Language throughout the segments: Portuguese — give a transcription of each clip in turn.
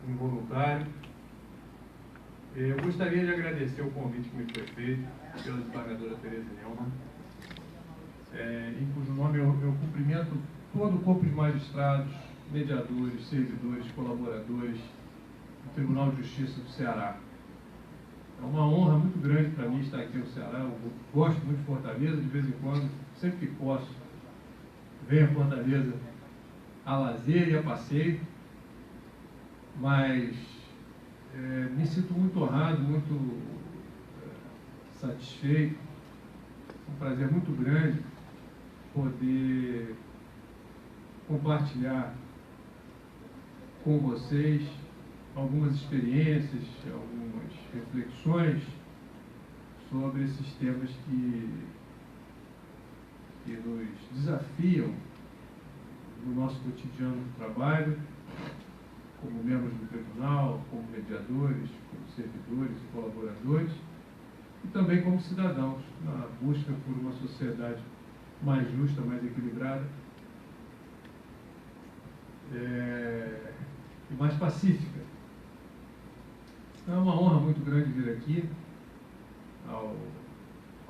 involuntário. Eu gostaria de agradecer o convite que me foi feito pela desembargadora Tereza Neumann, em cujo nome eu cumprimento todo o corpo de magistrados, mediadores, servidores, colaboradores do Tribunal de Justiça do Ceará. É uma honra muito grande para mim estar aqui no Ceará. Eu gosto muito de Fortaleza, de vez em quando, sempre que posso, venho a Fortaleza a lazer e a passeio, mas me sinto muito honrado, muito satisfeito. É um prazer muito grande poder compartilhar com vocês algumas experiências, algumas reflexões sobre esses temas que nos desafiam no nosso cotidiano de trabalho, como membros do tribunal, como mediadores, como servidores e colaboradores, e também como cidadãos, na busca por uma sociedade mais justa, mais equilibrada e mais pacífica. É uma honra muito grande vir aqui ao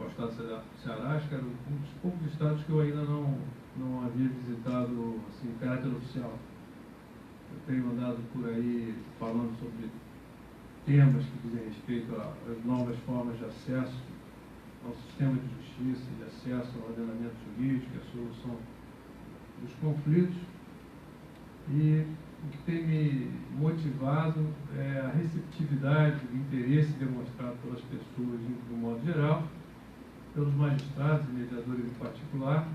estado do Ceará. Acho que era um dos poucos estados que eu ainda não havia visitado assim, em caráter oficial. Eu tenho andado por aí falando sobre temas que dizem respeito às novas formas de acesso ao sistema de justiça, de acesso ao ordenamento jurídico, à solução dos conflitos. E o que tem me motivado é a receptividade, o interesse demonstrado pelas pessoas de um modo geral, pelos magistrados e mediadores em particular,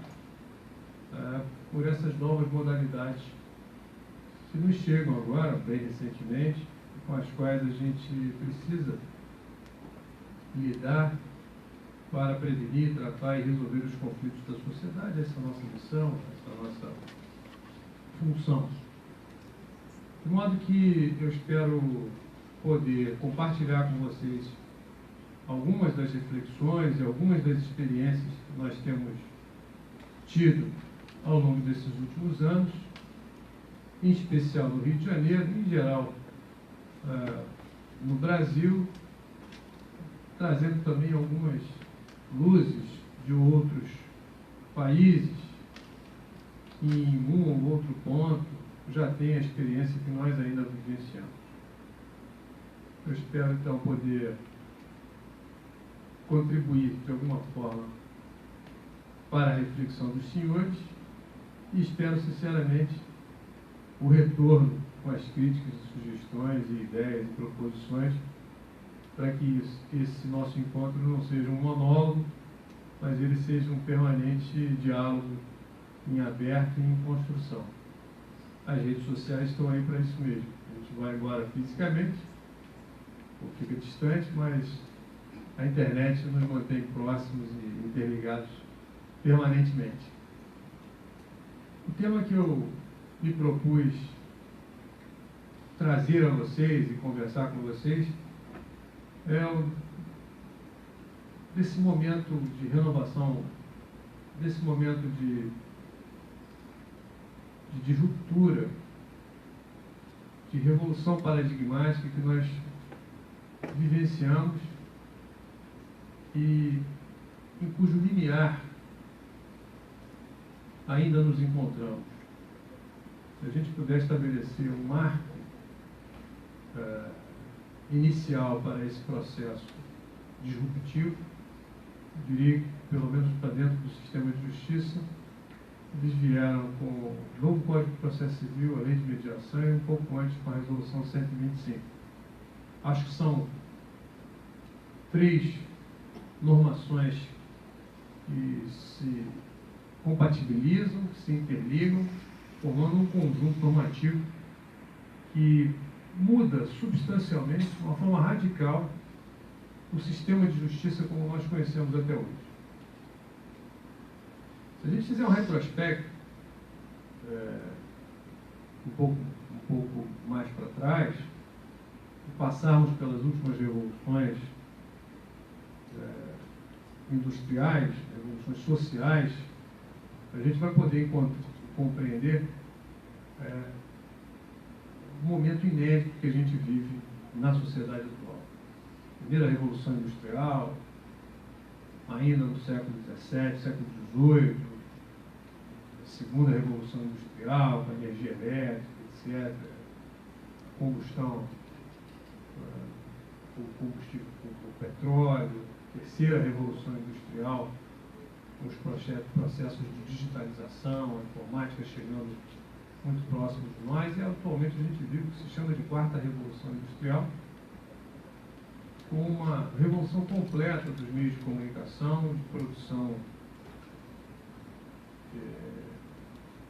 por essas novas modalidades que nos chegam agora, bem recentemente, com as quais a gente precisa lidar para prevenir, tratar e resolver os conflitos da sociedade. Essa é a nossa missão, essa é a nossa função. De modo que eu espero poder compartilhar com vocês algumas das reflexões e algumas das experiências que nós temos tido ao longo desses últimos anos, em especial no Rio de Janeiro, em geral no Brasil, trazendo também algumas luzes de outros países que em um ou outro ponto já tem a experiência que nós ainda vivenciamos. Eu espero, então, poder contribuir, de alguma forma, para a reflexão dos senhores e espero, sinceramente, o retorno com as críticas, sugestões, ideias e proposições para que esse nosso encontro não seja um monólogo, mas ele seja um permanente diálogo em aberto e em construção. As redes sociais estão aí para isso mesmo. A gente vai embora fisicamente, ou fica distante, mas a internet nos mantém próximos e interligados permanentemente. O tema que eu me propus trazer a vocês e conversar com vocês é desse momento de renovação, desse momento de ruptura, de revolução paradigmática que nós vivenciamos e em cujo limiar ainda nos encontramos. Se a gente puder estabelecer um marco inicial para esse processo disruptivo, eu diria que, pelo menos para dentro do sistema de justiça, eles vieram com o novo Código de Processo Civil, a Lei de Mediação e um pouco antes com a Resolução 125. Acho que são 3 normações que se compatibilizam, que se interligam, formando um conjunto normativo que muda substancialmente, de uma forma radical, o sistema de justiça como nós conhecemos até hoje. Se a gente fizer um retrospecto um pouco mais para trás, e passarmos pelas últimas revoluções industriais, revoluções sociais, a gente vai poder compreender momento inédito que a gente vive na sociedade atual. Primeira Revolução Industrial, ainda no século XVII, século XVIII, segunda Revolução Industrial, com a energia elétrica, etc., combustão, o combustível, o petróleo, terceira Revolução Industrial, com os processos de digitalização, a informática chegando muito próximo de nós, e atualmente a gente vive o que se chama de quarta Revolução Industrial, com uma revolução completa dos meios de comunicação, de produção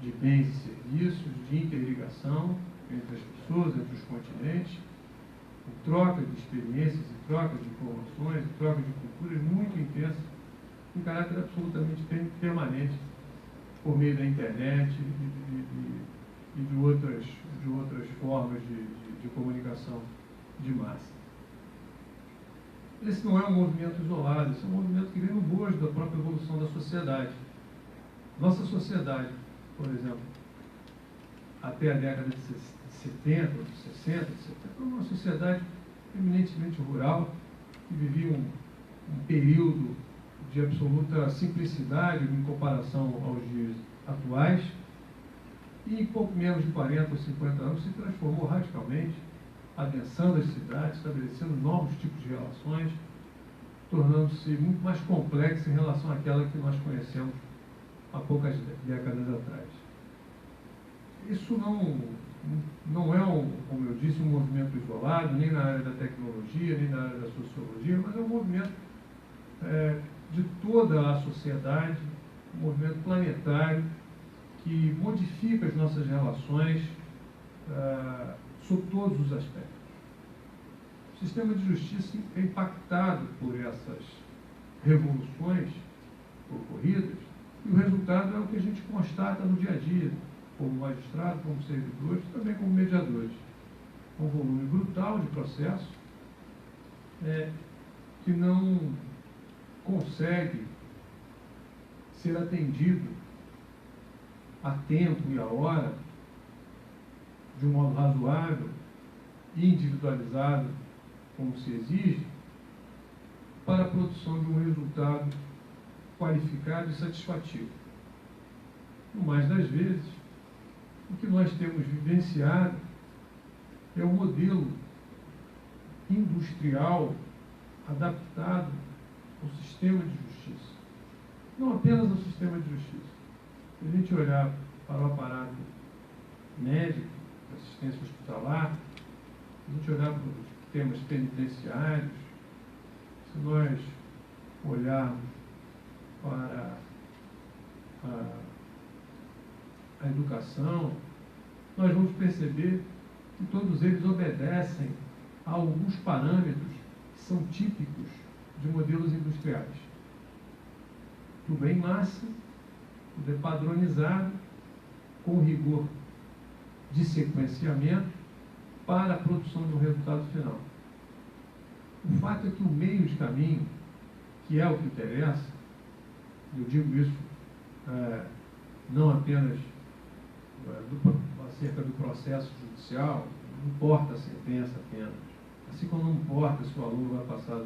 de bens e serviços, de interligação entre as pessoas, entre os continentes, de troca de experiências, e troca de informações, e troca de culturas muito intensa, em caráter absolutamente permanente, por meio da internet e de outras formas de comunicação de massa. Esse não é um movimento isolado, esse é um movimento que vem no bojo da própria evolução da sociedade. Nossa sociedade, por exemplo, até a década de 70, de 60, de 70, era uma sociedade eminentemente rural, que vivia um período de absoluta simplicidade em comparação aos dias atuais, e em pouco menos de 40 ou 50 anos se transformou radicalmente, adensando as cidades, estabelecendo novos tipos de relações, tornando-se muito mais complexa em relação àquela que nós conhecemos há poucas décadas atrás. Isso não é, como eu disse, um movimento isolado, nem na área da tecnologia, nem na área da sociologia, mas é um movimento de toda a sociedade, um movimento planetário que modifica as nossas relações sob todos os aspectos. O sistema de justiça é impactado por essas revoluções ocorridas, e o resultado é o que a gente constata no dia a dia, como magistrado, como servidores, também como mediadores. Um volume brutal de processos que não consegue ser atendido a tempo e a hora, de um modo razoável e individualizado, como se exige, para a produção de um resultado qualificado e satisfativo. No mais das vezes, o que nós temos vivenciado é um modelo industrial adaptado ao sistema de justiça. Não apenas ao sistema de justiça. Se a gente olhar para o aparato médico, assistência hospitalar, se a gente olhar para os temas penitenciários, se nós olharmos para a educação, nós vamos perceber que todos eles obedecem a alguns parâmetros que são típicos de modelos industriais. Tudo é em massa, tudo é padronizado, com rigor de sequenciamento para a produção de um resultado final. O fato é que o meio de caminho, que é o que interessa, eu digo isso não apenas acerca do processo judicial, não importa a sentença apenas, assim como não importa se o aluno vai passar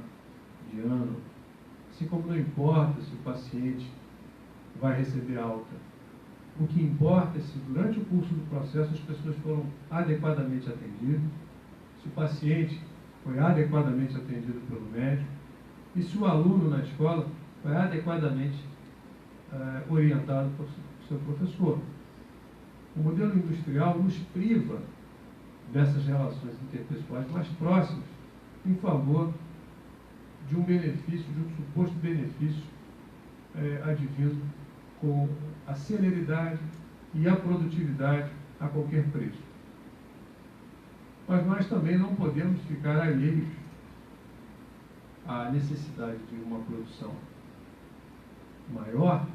de ano, assim como não importa se o paciente vai receber alta. O que importa é se durante o curso do processo as pessoas foram adequadamente atendidas, se o paciente foi adequadamente atendido pelo médico e se o aluno na escola foi adequadamente orientado por seu professor. O modelo industrial nos priva dessas relações interpessoais mais próximas em favor de um benefício, de um suposto benefício advindo com a celeridade e a produtividade a qualquer preço. Mas nós também não podemos ficar alheios à necessidade de uma produção maior,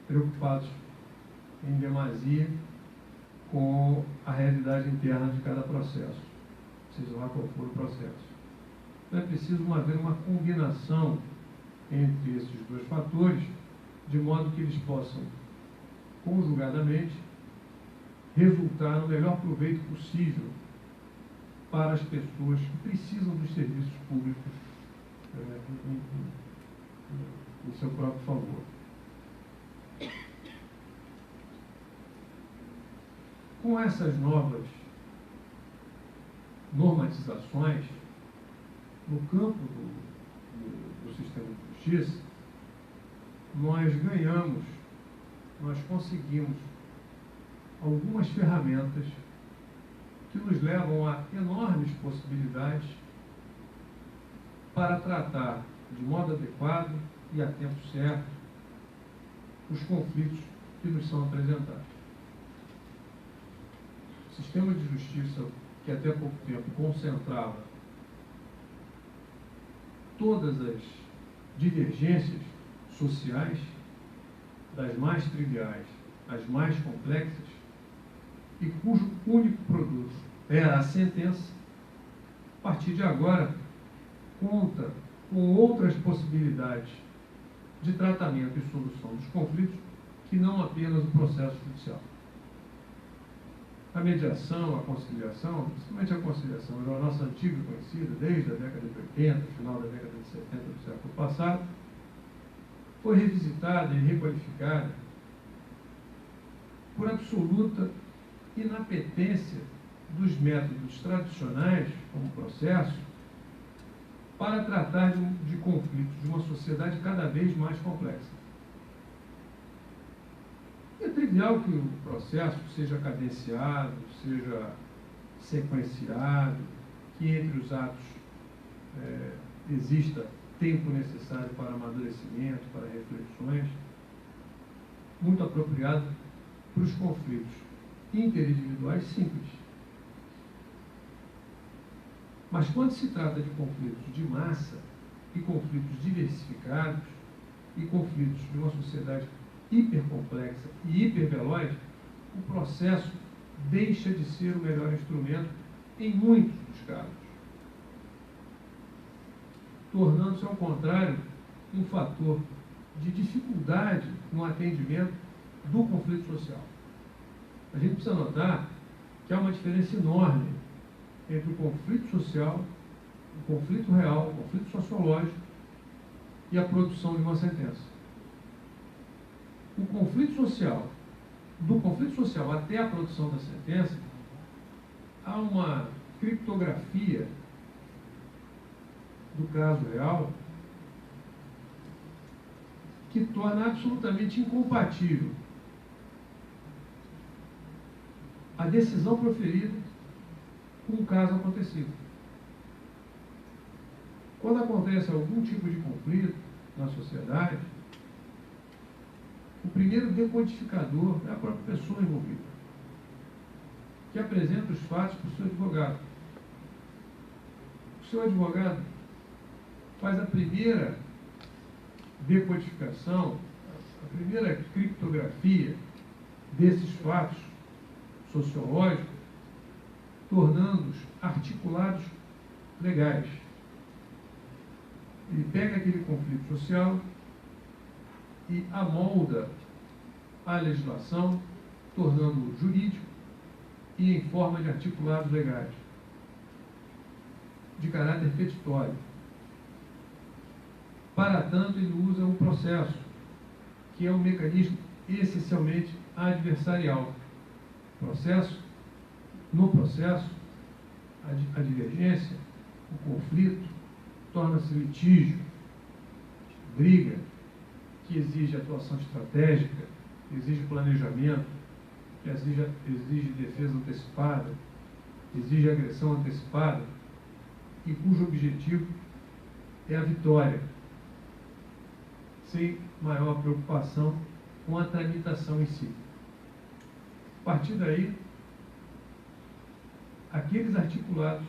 preocupados em demasia com a realidade interna de cada processo, seja lá qual for o processo. Então é preciso haver uma combinação entre esses dois fatores, de modo que eles possam, conjugadamente, resultar no melhor proveito possível para as pessoas que precisam dos serviços públicos em seu próprio favor. Com essas novas normatizações, no campo do sistema de justiça, nós conseguimos algumas ferramentas que nos levam a enormes possibilidades para tratar de modo adequado e a tempo certo os conflitos que nos são apresentados. O sistema de justiça, que até pouco tempo concentrava todas as divergências sociais, das mais triviais às mais complexas, e cujo único produto era a sentença, a partir de agora, conta com outras possibilidades de tratamento e solução dos conflitos que não apenas o processo judicial. A mediação, a conciliação, principalmente a conciliação, era a nossa antiga conhecida desde a década de 80, final da década de 70 do século passado, foi revisitada e requalificada por absoluta inapetência dos métodos tradicionais, como processo, para tratar de conflitos de uma sociedade cada vez mais complexa. É trivial que o processo seja cadenciado, seja sequenciado, que entre os atos exista tempo necessário para amadurecimento, para reflexões, muito apropriado para os conflitos interindividuais simples. Mas quando se trata de conflitos de massa e conflitos diversificados e conflitos de uma sociedade hipercomplexa e hiperveloz, o processo deixa de ser o melhor instrumento em muitos dos casos, tornando-se, ao contrário, um fator de dificuldade no atendimento do conflito social. A gente precisa notar que há uma diferença enorme entre o conflito social, o conflito real, o conflito sociológico e a produção de uma sentença. O conflito social, do conflito social até a produção da sentença, há uma criptografia do caso real que torna absolutamente incompatível a decisão proferida com o caso acontecido. Quando acontece algum tipo de conflito na sociedade, o primeiro decodificador é a própria pessoa envolvida, que apresenta os fatos para o seu advogado. O seu advogado faz a primeira decodificação, a primeira criptografia desses fatos sociológicos, tornando-os articulados legais. Ele pega aquele conflito social e amolda a legislação, tornando-o jurídico e em forma de articulados legais, de caráter petitório. Para tanto, ele usa um processo, que é um mecanismo essencialmente adversarial. No processo, a divergência, o conflito, torna-se litígio, briga, que exige atuação estratégica, exige planejamento, que exige defesa antecipada, exige agressão antecipada, e cujo objetivo é a vitória, sem maior preocupação com a tramitação em si. A partir daí, aqueles articulados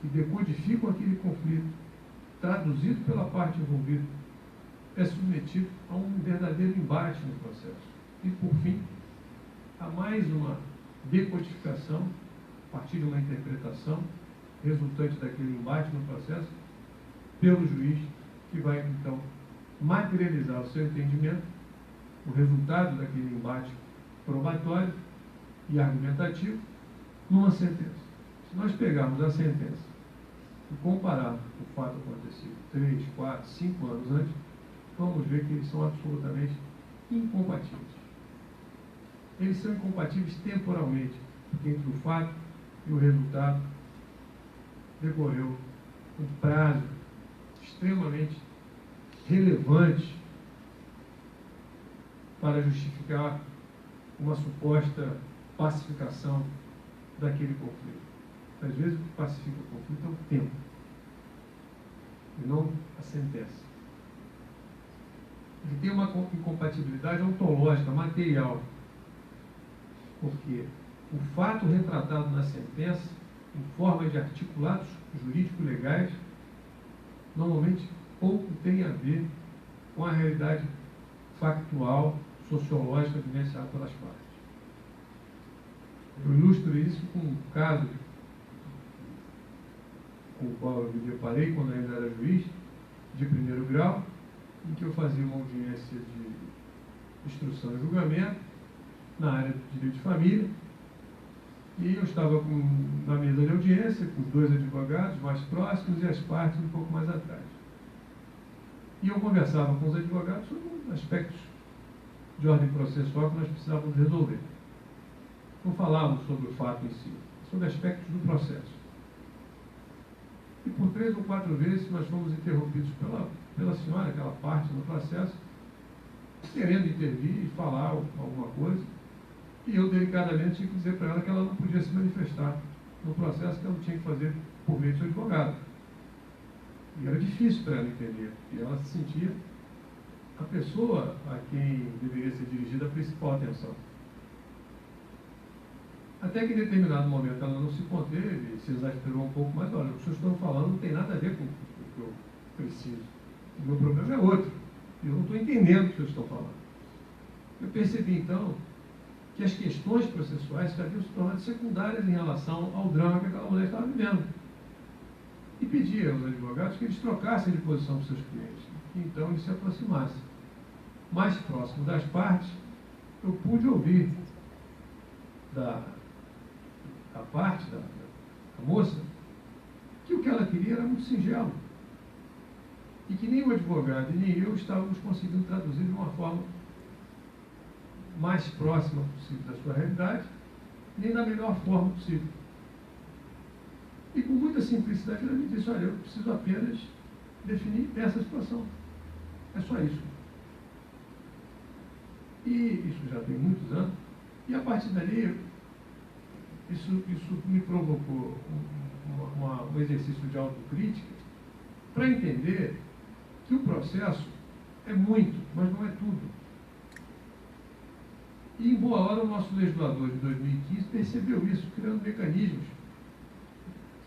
que decodificam aquele conflito, traduzido pela parte envolvida, é submetido a um verdadeiro embate no processo. E, por fim, há mais uma decodificação, a partir de uma interpretação resultante daquele embate no processo, pelo juiz, que vai, então, materializar o seu entendimento, o resultado daquele embate probatório e argumentativo, numa sentença. Se nós pegarmos a sentença e compararmos o fato acontecido 3, 4, 5 anos antes, vamos ver que eles são absolutamente incompatíveis. Eles são incompatíveis temporalmente, porque entre o fato e o resultado decorreu um prazo extremamente relevante para justificar uma suposta pacificação daquele conflito. Às vezes o que pacifica o conflito é o tempo, e não a sentença. Ele tem uma incompatibilidade ontológica, material, porque o fato retratado na sentença, em forma de articulados jurídicos legais, normalmente pouco tem a ver com a realidade factual, sociológica vivenciada pelas partes. Eu ilustro isso com um caso com o qual eu me deparei quando ainda era juiz de primeiro grau, em que eu fazia uma audiência de instrução e julgamento na área de direito de família, e eu estava na mesa de audiência com os dois advogados mais próximos e as partes um pouco mais atrás. E eu conversava com os advogados sobre aspectos de ordem processual que nós precisávamos resolver. Não falávamos sobre o fato em si, sobre aspectos do processo. E por 3 ou 4 vezes nós fomos interrompidos pela senhora, aquela parte do processo, querendo intervir e falar alguma coisa, e eu delicadamente tinha que dizer para ela que ela não podia se manifestar no processo, que ela tinha que fazer por meio do seu advogado. E era difícil para ela entender, e ela se sentia a pessoa a quem deveria ser dirigida a principal atenção. Até que em determinado momento ela não se conteve, se exasperou um pouco mais. Olha, o que vocês estão falando não tem nada a ver com o que eu preciso. O meu problema é outro. Eu não estou entendendo o que vocês estão falando. Eu percebi então que as questões processuais já haviam se tornado secundárias em relação ao drama que aquela mulher estava vivendo. E pedi aos advogados que eles trocassem de posição com seus clientes, que então eles se aproximassem. Mais próximo das partes, eu pude ouvir da parte da moça que o que ela queria era muito singelo, e que nem o advogado e nem eu estávamos conseguindo traduzir de uma forma mais próxima possível da sua realidade, nem da melhor forma possível. E com muita simplicidade ela me disse: olha, eu preciso apenas definir essa situação, é só isso. E isso já tem muitos anos, e a partir dali isso me provocou um exercício de autocrítica para entender que o processo é muito, mas não é tudo. E em boa hora o nosso legislador de 2015 percebeu isso, criando mecanismos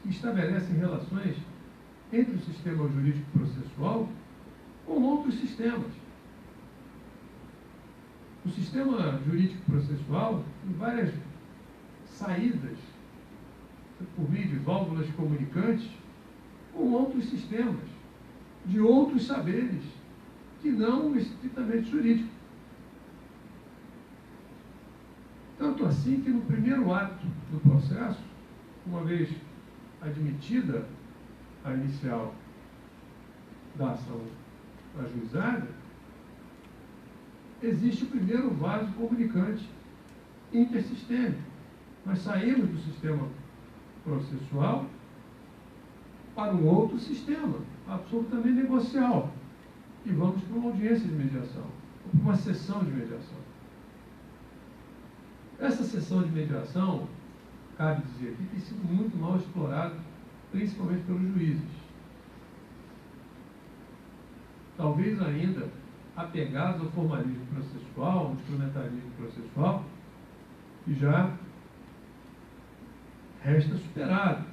que estabelecem relações entre o sistema jurídico processual com outros sistemas. O sistema jurídico processual tem várias saídas por meio de válvulas comunicantes com outros sistemas, de outros saberes, que não estritamente jurídico. Tanto assim que no primeiro ato do processo, uma vez admitida a inicial da ação ajuizada, existe o primeiro vaso comunicante intersistêmico. Nós saímos do sistema processual para um outro sistema, absolutamente negocial, e vamos para uma audiência de mediação, ou para uma sessão de mediação. Essa sessão de mediação, cabe dizer aqui, tem sido muito mal explorada, principalmente pelos juízes. Talvez ainda apegados ao formalismo processual, ao instrumentalismo processual, que já resta superado.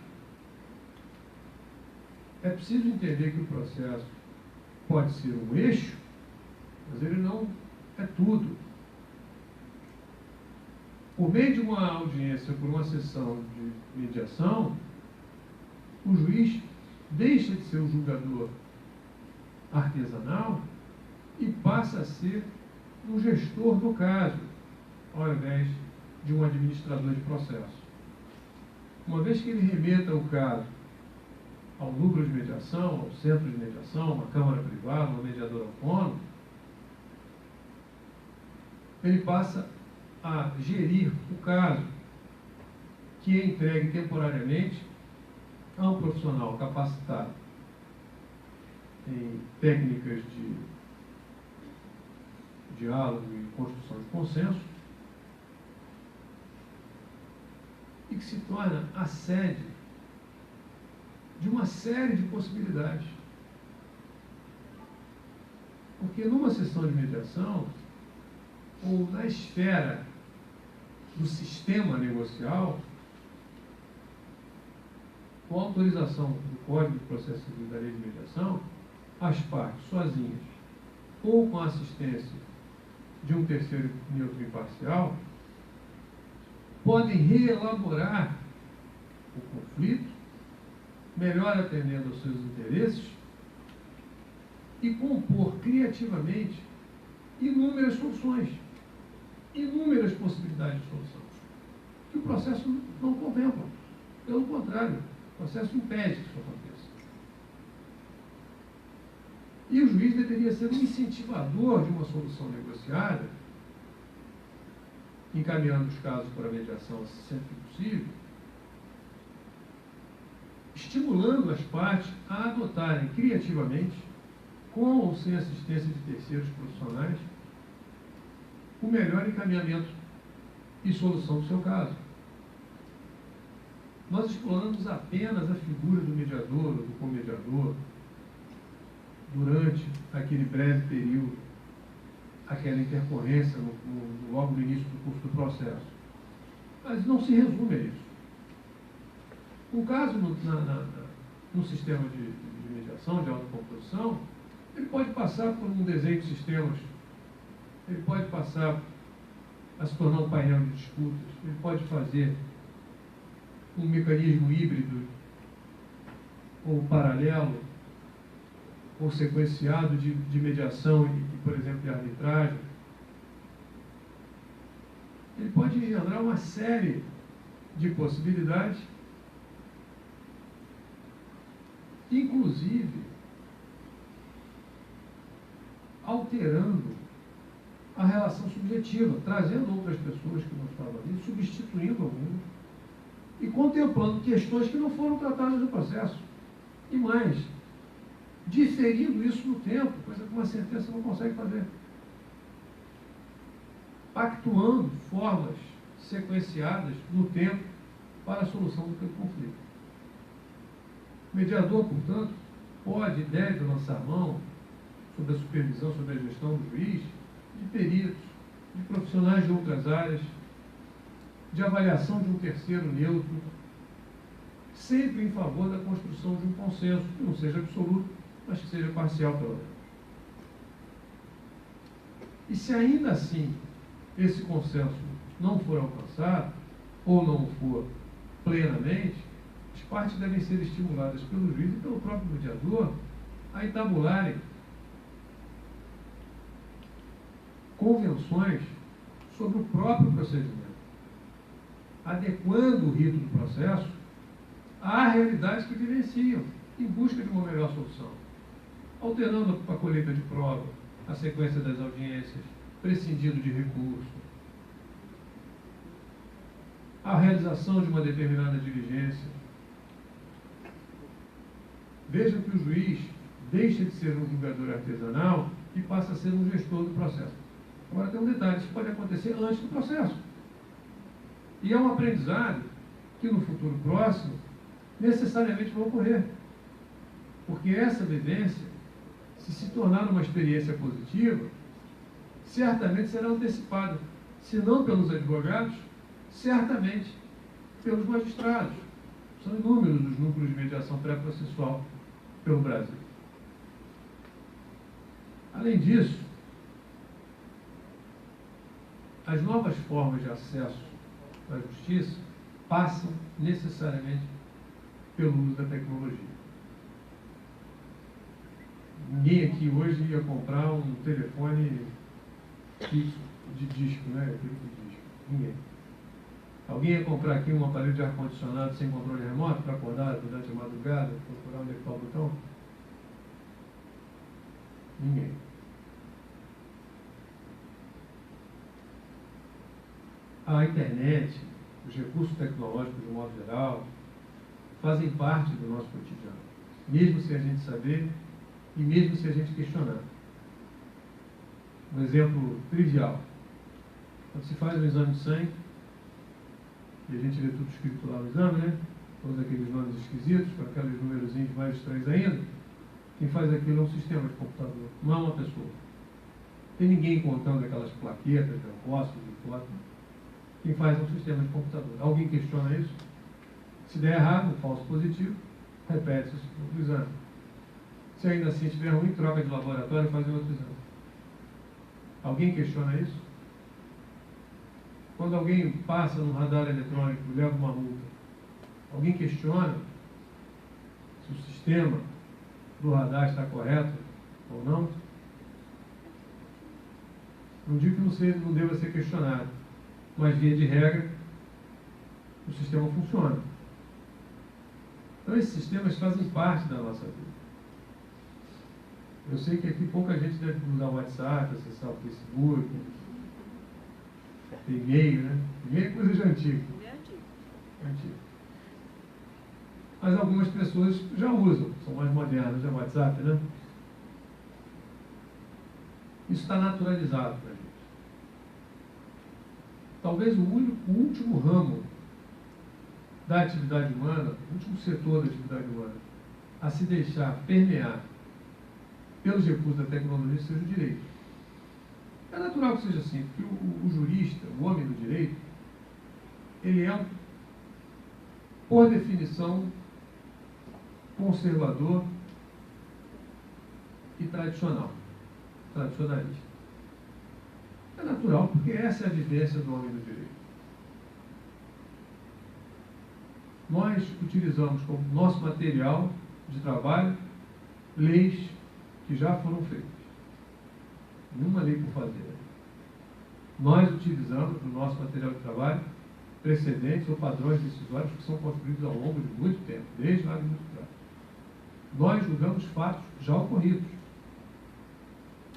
É preciso entender que o processo pode ser um eixo, mas ele não é tudo. Por meio de uma audiência, por uma sessão de mediação, o juiz deixa de ser um julgador artesanal e passa a ser um gestor do caso, ao invés de um administrador de processo. uma vez que ele remeta o caso ao núcleo de mediação, ao centro de mediação, uma câmara privada, uma mediadora autônoma, ele passa a gerir o caso, que é entregue temporariamente a um profissional capacitado em técnicas de diálogo e construção de consenso, e que se torna a sede de uma série de possibilidades. Porque numa sessão de mediação, ou na esfera do sistema negocial, com autorização do Código de Processo Civil da Lei de Mediação, as partes sozinhas ou com a assistência de um terceiro neutro imparcial podem reelaborar o conflito, melhor atendendo aos seus interesses, e compor criativamente inúmeras soluções, inúmeras possibilidades de solução, que o processo não contempla. Pelo contrário, o processo impede que isso aconteça. E o juiz deveria ser um incentivador de uma solução negociada, encaminhando os casos para a mediação sempre que possível, estimulando as partes a adotarem criativamente, com ou sem assistência de terceiros profissionais, o melhor encaminhamento e solução do seu caso. Nós exploramos apenas a figura do mediador ou do comediador durante aquele breve período, aquela intercorrência logo no início do curso do processo. Mas não se resume a isso. Um caso no sistema de mediação, de autocomposição, ele pode passar por um desenho de sistemas, ele pode passar a se tornar um painel de disputas, ele pode fazer um mecanismo híbrido, ou paralelo, ou sequenciado de mediação e, por exemplo, de arbitragem. Ele pode engendrar uma série de possibilidades, inclusive alterando a relação subjetiva, trazendo outras pessoas que não estavam ali, substituindo algumas, e contemplando questões que não foram tratadas no processo. E mais, diferindo isso no tempo, coisa que uma sentença não consegue fazer. Pactuando formas sequenciadas no tempo para a solução do conflito. O mediador, portanto, pode e deve lançar mão, sob a supervisão, sob a gestão do juiz, de peritos, de profissionais de outras áreas, de avaliação de um terceiro neutro, sempre em favor da construção de um consenso, que não seja absoluto, mas que seja parcial, pelo menos. E se ainda assim esse consenso não for alcançado, ou não for plenamente, as partes devem ser estimuladas pelo juiz e pelo próprio mediador a entabularem convenções sobre o próprio procedimento, adequando o rito do processo à realidade que vivenciam, em busca de uma melhor solução, alternando a colheita de prova, a sequência das audiências, prescindindo de recurso, a realização de uma determinada diligência. Vejam que o juiz deixa de ser um julgador artesanal e passa a ser um gestor do processo. Agora tem um detalhe, isso pode acontecer antes do processo. E é um aprendizado que no futuro próximo necessariamente vai ocorrer. Porque essa vivência, se tornar uma experiência positiva, certamente será antecipada, se não pelos advogados, certamente pelos magistrados. São inúmeros os núcleos de mediação pré-processual pelo Brasil. Além disso, as novas formas de acesso à justiça passam necessariamente pelo uso da tecnologia. Ninguém aqui hoje ia comprar um telefone fixo de disco, né? De disco. Ninguém. Alguém ia comprar aqui um aparelho de ar-condicionado sem controle remoto para acordar durante a madrugada, procurar onde está o botão? Ninguém. A internet, os recursos tecnológicos de modo geral, fazem parte do nosso cotidiano, mesmo sem a gente saber e mesmo se a gente questionar. Um exemplo trivial. Quando se faz um exame de sangue, e a gente vê tudo escrito lá no exame, né? Todos aqueles nomes esquisitos, com aqueles numerozinhos mais estranhos ainda. Quem faz aquilo é um sistema de computador, não é uma pessoa. Não tem ninguém contando aquelas plaquetas, leucócitos e fotos. Quem faz é um sistema de computador. Alguém questiona isso? Se der errado, um falso positivo, repete o exame. Se ainda assim estiver ruim, troca de laboratório e faz outro exame. Alguém questiona isso? Quando alguém passa no radar eletrônico e leva uma multa, alguém questiona se o sistema do radar está correto ou não? Não digo que não deva ser questionado, mas via de regra, o sistema funciona. Então esses sistemas fazem parte da nossa vida. Eu sei que aqui pouca gente deve usar o WhatsApp, acessar o Facebook, e-mail, né? E-mail é coisa de antigo. É antigo. Mas algumas pessoas já usam, são mais modernas, já o WhatsApp, né? Isso está naturalizado para a gente. Talvez o último ramo da atividade humana, o último setor da atividade humana, a se deixar permear pelos recursos da tecnologia seja o direito. É natural que seja assim, porque o jurista, o homem do direito, ele é, por definição, conservador e tradicionalista. É natural, porque essa é a vivência do homem do direito. Nós utilizamos como nosso material de trabalho leis que já foram feitas. Nenhuma lei por fazer. Nós utilizamos no nosso material de trabalho precedentes ou padrões decisórios que são construídos ao longo de muito tempo, desde lá de muito tempo. Nós julgamos fatos já ocorridos.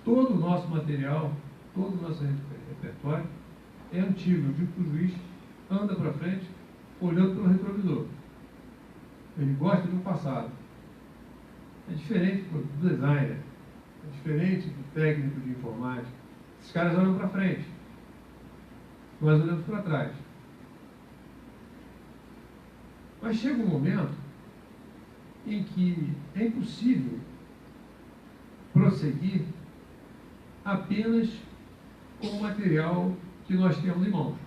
Todo o nosso material, todo o nosso repertório é antigo. Eu digo que o juiz anda para frente olhando pelo retrovisor. Ele gosta de um passado. É diferente do designer, é diferente do técnico de informática. Esses caras olham para frente, nós olhamos para trás. Mas chega um momento em que é impossível prosseguir apenas com o material que nós temos em mãos.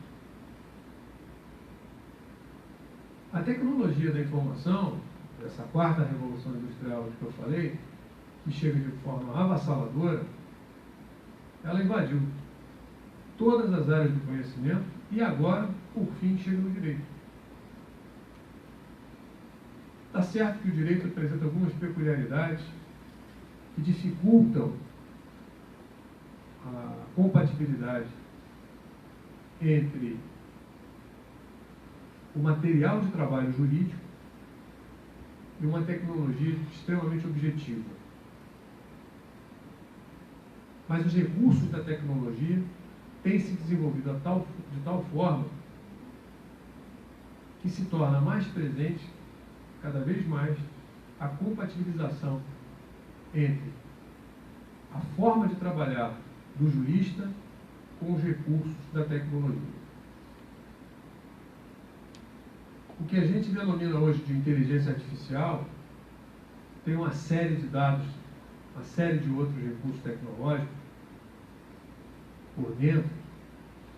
A tecnologia da informação, essa quarta revolução industrial que eu falei, que chega de forma avassaladora, ela invadiu todas as áreas do conhecimento e agora, por fim, chega no direito. Está certo que o direito apresenta algumas peculiaridades que dificultam a compatibilidade entre o material de trabalho jurídico e uma tecnologia extremamente objetiva. Mas os recursos da tecnologia têm se desenvolvido de tal forma que se torna mais presente, cada vez mais, a compatibilização entre a forma de trabalhar do jurista com os recursos da tecnologia. O que a gente denomina hoje de inteligência artificial tem uma série de dados, uma série de outros recursos tecnológicos por dentro,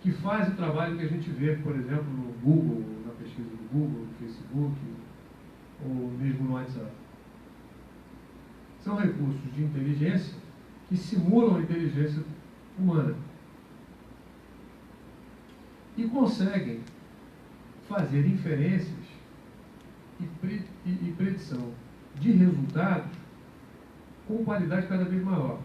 que faz o trabalho que a gente vê, por exemplo, no Google, na pesquisa do Google, no Facebook, ou mesmo no WhatsApp. São recursos de inteligência que simulam a inteligência humana e conseguem fazer inferências e predição de resultados com qualidade cada vez maior.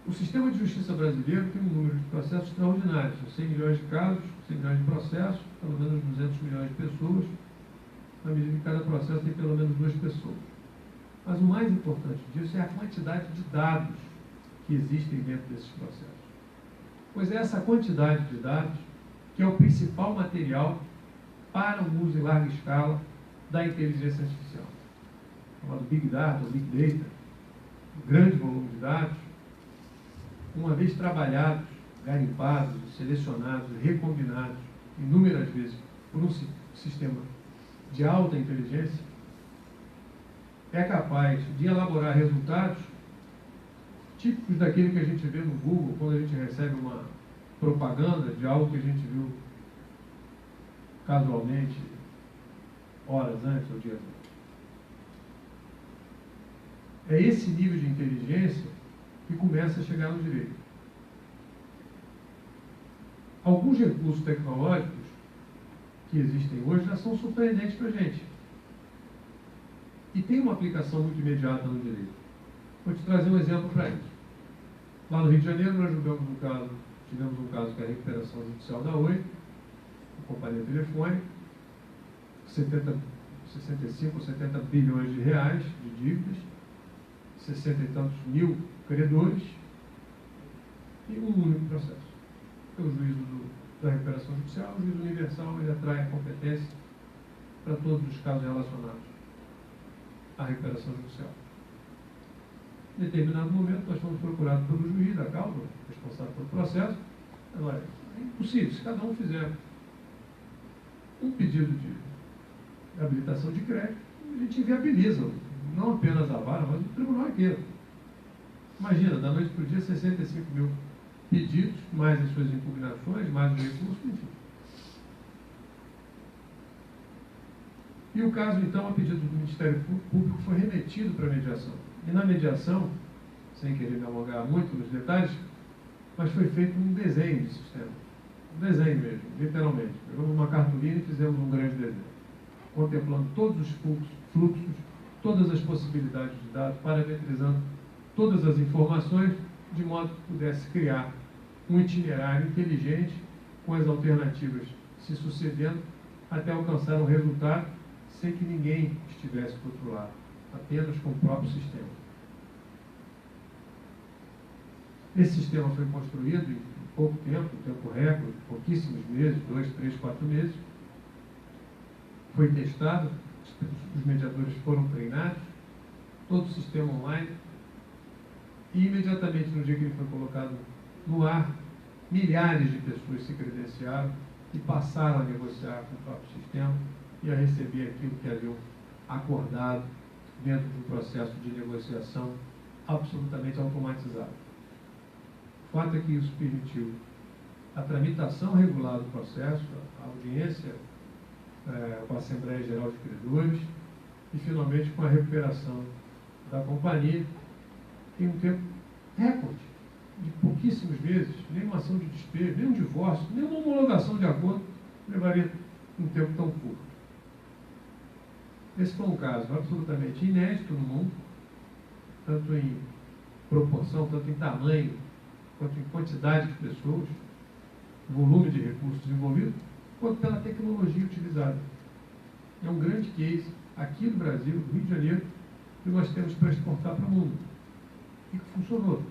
O sistema de justiça brasileiro tem um número de processos extraordinários. São 100 milhões de casos, 100 milhões de processos, pelo menos 200 milhões de pessoas, na medida que cada processo tem pelo menos 2 pessoas. Mas o mais importante disso é a quantidade de dados que existem dentro desses processos. Pois é essa quantidade de dados que é o principal material para o uso em larga escala da inteligência artificial. Chamado Big Data, ou Big Data, um grande volume de dados, uma vez trabalhados, garimpados, selecionados, recombinados inúmeras vezes por um sistema de alta inteligência, é capaz de elaborar resultados típicos daquilo que a gente vê no Google, quando a gente recebe uma propaganda de algo que a gente viu casualmente horas antes ou dias antes. É esse nível de inteligência que começa a chegar no direito. Alguns recursos tecnológicos que existem hoje já são surpreendentes para a gente. E tem uma aplicação muito imediata no direito. Vou te trazer um exemplo para isso. Lá no Rio de Janeiro, nós tivemos um caso que é a recuperação judicial da Oi, a companhia telefônica, 65 ou 70 bilhões de reais de dívidas, 60 e tantos mil credores e um único processo. É o juízo da recuperação judicial, o juízo universal, ele atrai a competência para todos os casos relacionados à recuperação judicial. Em determinado momento, nós fomos procurados pelo juiz da causa, responsável pelo processo. Agora, é impossível, se cada um fizer um pedido de habilitação de crédito, a gente inviabiliza, não apenas a vara, mas o tribunal inteiro. Imagina, da noite para o dia, 65 mil pedidos, mais as suas impugnações, mais os recursos, enfim. E o caso, então, a pedido do Ministério Público, foi remetido para a mediação. E na mediação, sem querer me alongar muito nos detalhes, mas foi feito um desenho de sistema. Um desenho mesmo, literalmente. Pegamos uma cartolina e fizemos um grande desenho, contemplando todos os fluxos, todas as possibilidades de dados, parametrizando todas as informações, de modo que pudesse criar um itinerário inteligente, com as alternativas se sucedendo, até alcançar um resultado sem que ninguém estivesse do outro lado, apenas com o próprio sistema. Esse sistema foi construído em pouco tempo, tempo recorde, pouquíssimos meses, 2, 3, 4 meses. Foi testado, os mediadores foram treinados, todo o sistema online, e imediatamente no dia que ele foi colocado no ar, milhares de pessoas se credenciaram e passaram a negociar com o próprio sistema e a receber aquilo que haviam acordado dentro de um processo de negociação absolutamente automatizado. O fato é que isso permitiu a tramitação regular do processo, a audiência com a Assembleia Geral de Credores e, finalmente, com a recuperação da companhia em um tempo recorde, de pouquíssimos meses. Nem uma ação de despejo, nem um divórcio, nem uma homologação de acordo levaria um tempo tão curto. Esse foi um caso absolutamente inédito no mundo, tanto em proporção, tanto em tamanho, quanto em quantidade de pessoas, volume de recursos envolvidos, quanto pela tecnologia utilizada. É um grande case aqui no Brasil, no Rio de Janeiro, que nós temos para exportar para o mundo. E que funcionou.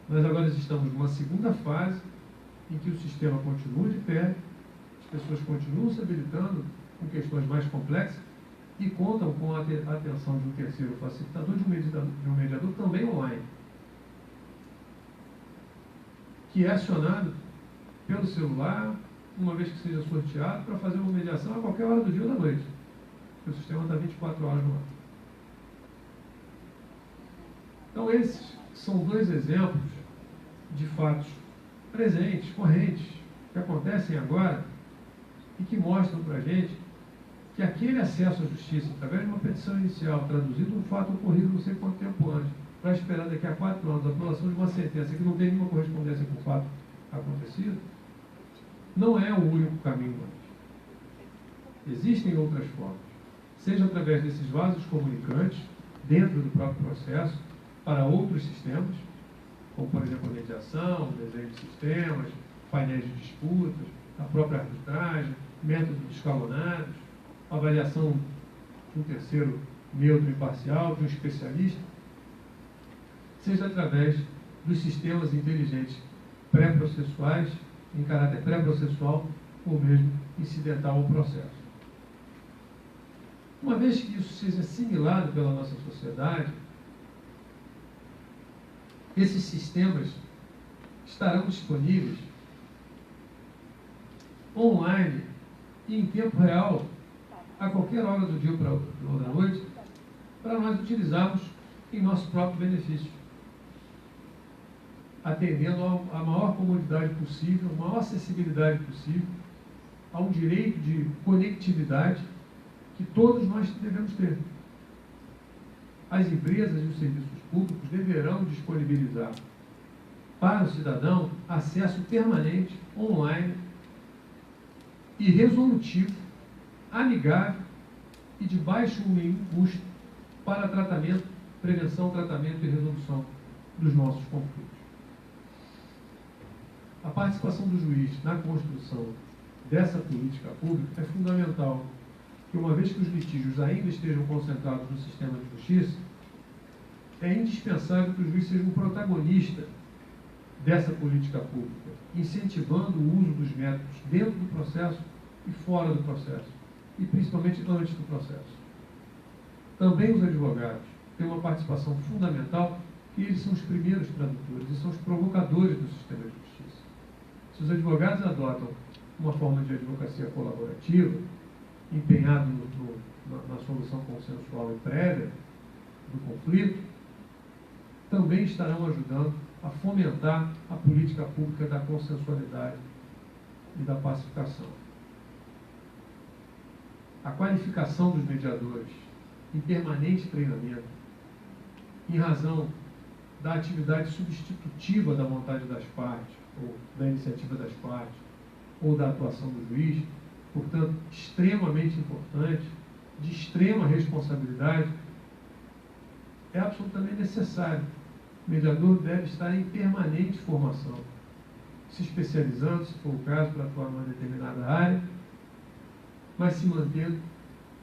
Nós agora estamos numa segunda fase em que o sistema continua de pé, as pessoas continuam se habilitando com questões mais complexas e contam com a atenção de um terceiro facilitador, de um mediador também online, que é acionado pelo celular, uma vez que seja sorteado, para fazer uma mediação a qualquer hora do dia ou da noite. O sistema está 24 horas no ar. Então, esses são 2 exemplos de fatos presentes, correntes, que acontecem agora e que mostram para a gente que aquele acesso à justiça, através de uma petição inicial, traduzindo um fato ocorrido não sei quanto tempo antes, para esperar daqui a 4 anos a aprovação de uma sentença que não tem nenhuma correspondência com o fato acontecido, não é o único caminho mais. Existem outras formas, seja através desses vasos comunicantes, dentro do próprio processo, para outros sistemas, como, por exemplo, a mediação, o desenho de sistemas, painéis de disputas, a própria arbitragem, métodos escalonados, avaliação de um terceiro neutro e imparcial, de um especialista, seja através dos sistemas inteligentes pré-processuais, em caráter pré-processual, ou mesmo incidental ao processo. Uma vez que isso seja assimilado pela nossa sociedade, esses sistemas estarão disponíveis online e em tempo real, a qualquer hora do dia ou da noite, para nós utilizarmos em nosso próprio benefício, atendendo a maior comodidade possível, a maior acessibilidade possível, a um direito de conectividade que todos nós devemos ter. As empresas e os serviços públicos deverão disponibilizar para o cidadão acesso permanente, online e resolutivo, amigável e de baixo ou nenhum custo para tratamento, prevenção, tratamento e resolução dos nossos conflitos. A participação do juiz na construção dessa política pública é fundamental, que uma vez que os litígios ainda estejam concentrados no sistema de justiça, é indispensável que o juiz seja um protagonista dessa política pública, incentivando o uso dos métodos dentro do processo e fora do processo, e principalmente antes do processo. Também os advogados têm uma participação fundamental, que eles são os primeiros tradutores e são os provocadores do sistema de justiça. Se os advogados adotam uma forma de advocacia colaborativa, empenhado na solução consensual e prévia do conflito, também estarão ajudando a fomentar a política pública da consensualidade e da pacificação. A qualificação dos mediadores em permanente treinamento, em razão da atividade substitutiva da vontade das partes, ou da iniciativa das partes, ou da atuação do juiz, portanto, extremamente importante, de extrema responsabilidade, é absolutamente necessário. O mediador deve estar em permanente formação, se especializando, se for o caso, para atuar numa determinada área, mas se mantendo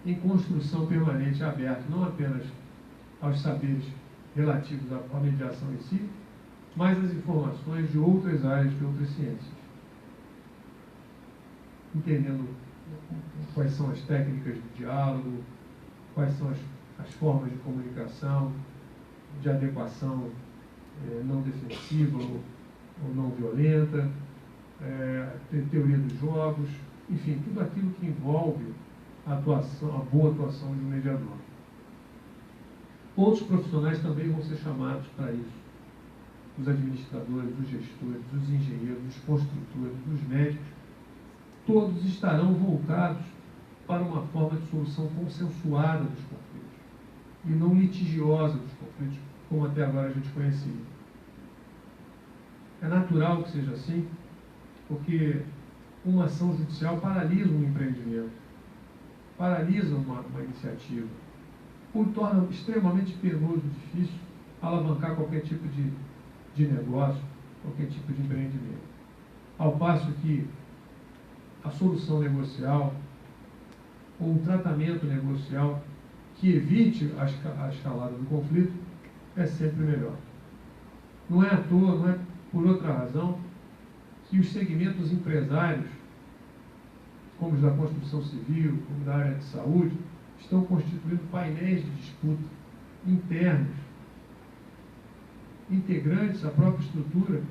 em construção permanente, aberto, não apenas aos saberes relativos à mediação em si, mas às informações de outras áreas, de outras ciências. Entendendo quais são as técnicas de diálogo, quais são as formas de comunicação, de adequação não defensiva ou não violenta, teoria dos jogos, enfim, tudo aquilo que envolve a boa atuação de um mediador. Outros profissionais também vão ser chamados para isso. Os administradores, os gestores, os engenheiros, os construtores, os médicos, todos estarão voltados para uma forma de solução consensuada dos conflitos e não litigiosa dos conflitos, como até agora a gente conhecia. É natural que seja assim, porque uma ação judicial paralisa um empreendimento, paralisa uma iniciativa, ou torna extremamente penoso e difícil alavancar qualquer tipo de negócio, qualquer tipo de empreendimento. Ao passo que a solução negocial ou um tratamento negocial que evite a escalada do conflito é sempre melhor. Não é à toa, não é por outra razão, que os segmentos empresários, como os da construção civil, como da área de saúde, estão constituindo painéis de disputa internos, integrantes à própria estrutura,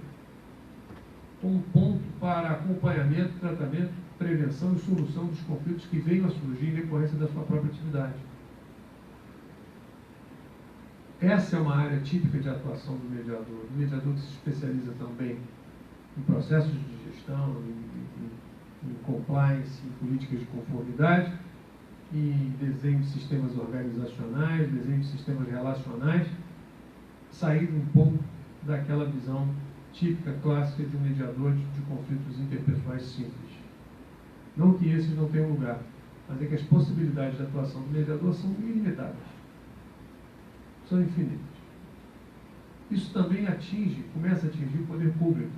como ponto para acompanhamento, tratamento, prevenção e solução dos conflitos que venham a surgir em decorrência da sua própria atividade. Essa é uma área típica de atuação do mediador que se especializa também em processos de gestão, em compliance, em políticas de conformidade, em desenho de sistemas organizacionais, desenho de sistemas relacionais, sair um pouco daquela visão típica, clássica de um mediador de conflitos interpessoais simples. Não que esses não tenham lugar, mas é que as possibilidades de atuação do mediador são ilimitadas, são infinitas. isso também começa a atingir o poder público.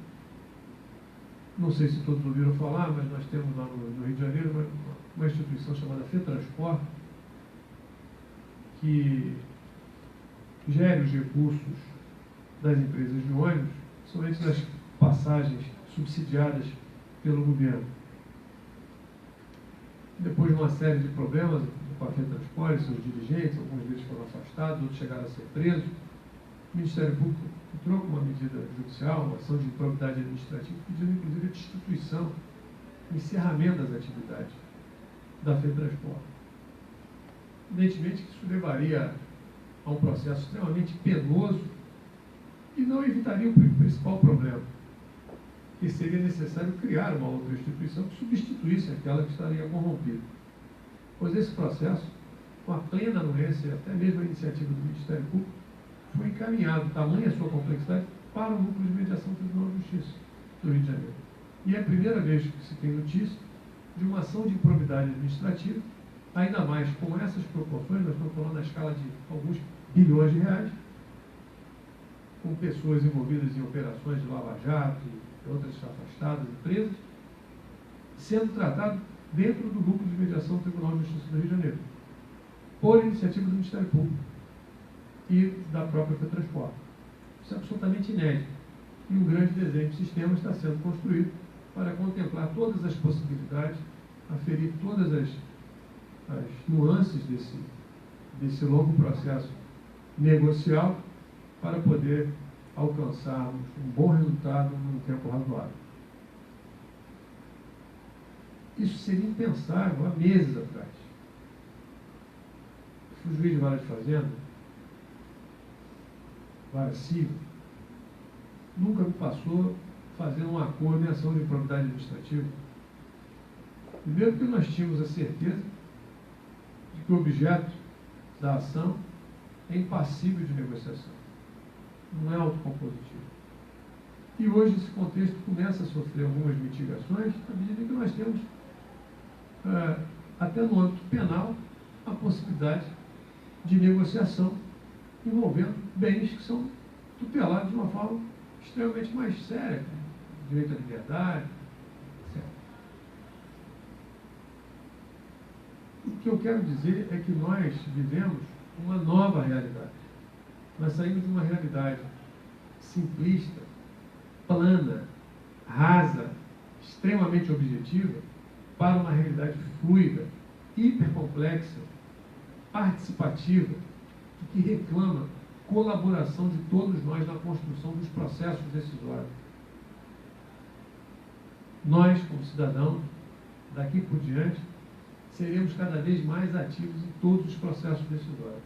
Não sei se todos ouviram falar, mas nós temos lá no Rio de Janeiro uma instituição chamada FETransport, que gere os recursos das empresas de ônibus, somente das passagens subsidiadas pelo governo. Depois de uma série de problemas com a FETransport, seus dirigentes, alguns deles foram afastados, outros chegaram a ser presos, o Ministério Público entrou com uma medida judicial, uma ação de improbidade administrativa, pedindo inclusive a destituição, o encerramento das atividades da FETransport. Evidentemente que isso levaria a um processo extremamente penoso e não evitaria o principal problema, que seria necessário criar uma outra instituição que substituísse aquela que estaria corrompida. Pois esse processo, com a plena anuência, até mesmo a iniciativa do Ministério Público, foi encaminhado, tamanha a sua complexidade, para o Núcleo de Mediação do Tribunal de Justiça do Rio de Janeiro. E é a primeira vez que se tem notícia de uma ação de improbidade administrativa, ainda mais com essas proporções, nós estamos falando na escala de alguns bilhões de reais, com pessoas envolvidas em operações de lava-jato e outras afastadas, empresas, sendo tratado dentro do Núcleo de Mediação do Tribunal de Justiça do Rio de Janeiro, por iniciativa do Ministério Público e da própria FETransport. Isso é absolutamente inédito. E um grande desenho de sistema está sendo construído para contemplar todas as possibilidades, aferir todas as nuances desse longo processo negocial para poder alcançarmos um bom resultado num tempo razoável. Isso seria impensável há meses atrás. O juiz de vara de fazenda, vara civil, nunca me passou fazendo um acordo em ação de improbidade administrativa. Primeiro porque nós tínhamos a certeza de que o objeto da ação é impassível de negociação, não é autocompositivo. E hoje esse contexto começa a sofrer algumas mitigações à medida que nós temos, até no âmbito penal, a possibilidade de negociação envolvendo bens que são tutelados de uma forma extremamente mais séria, direito à liberdade, etc. O que eu quero dizer é que nós vivemos uma nova realidade. Nós saímos de uma realidade simplista, plana, rasa, extremamente objetiva, para uma realidade fluida, hipercomplexa, participativa, que reclama colaboração de todos nós na construção dos processos decisórios. Nós, como cidadãos, daqui por diante, seremos cada vez mais ativos em todos os processos decisórios.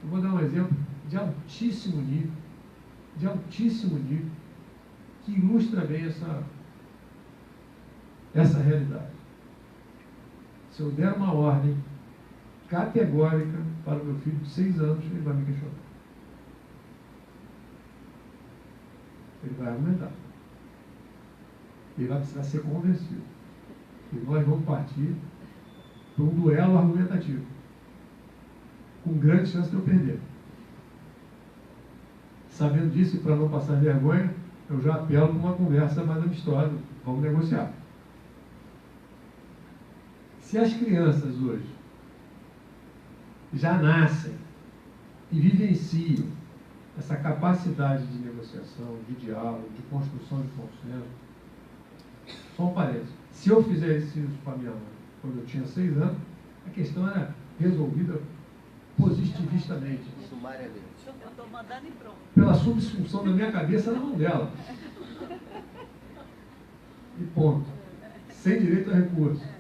Eu vou dar um exemplo de altíssimo nível, que ilustra bem essa realidade. Se eu der uma ordem categórica para o meu filho de 6 anos, ele vai me questionar. Ele vai argumentar. Ele vai precisar ser convencido. E nós vamos partir para um duelo argumentativo, com grande chance de eu perder. Sabendo disso, e para não passar vergonha, eu já apelo para uma conversa mais amistosa. Vamos negociar. Se as crianças hoje já nascem e vivenciam essa capacidade de negociação, de diálogo, de construção de consenso, só um parênteses. Se eu fizesse isso com a minha mãe quando eu tinha 6 anos, a questão era resolvida positivistamente. Sumariamente. Eu estou mandando e pronto. Pela subsunção da minha cabeça na mão dela. E ponto. Sem direito a recurso.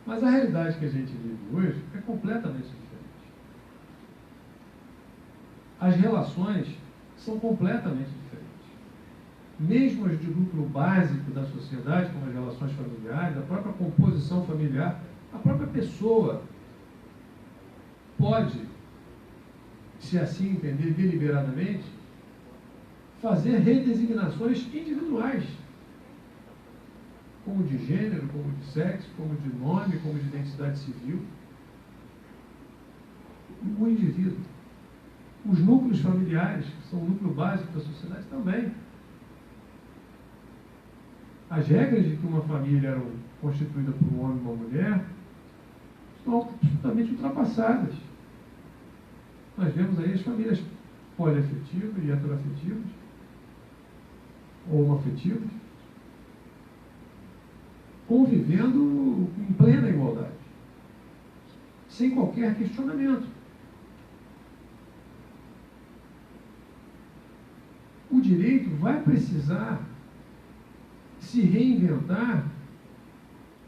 Mas a realidade que a gente vive hoje é completamente diferente. As relações são completamente diferentes. Mesmo as de núcleo básico da sociedade, como as relações familiares, a própria composição familiar, a própria pessoa pode, se assim entender deliberadamente, fazer redesignações individuais, como de gênero, como de sexo, como de nome, como de identidade civil. O indivíduo Os núcleos familiares, que são o núcleo básico da sociedade, também. As regras de que uma família era constituída por um homem e uma mulher estão absolutamente ultrapassadas. Nós vemos aí as famílias poliafetivas e heteroafetivas, ou homoafetivas, convivendo em plena igualdade, sem qualquer questionamento. O direito vai precisar se reinventar,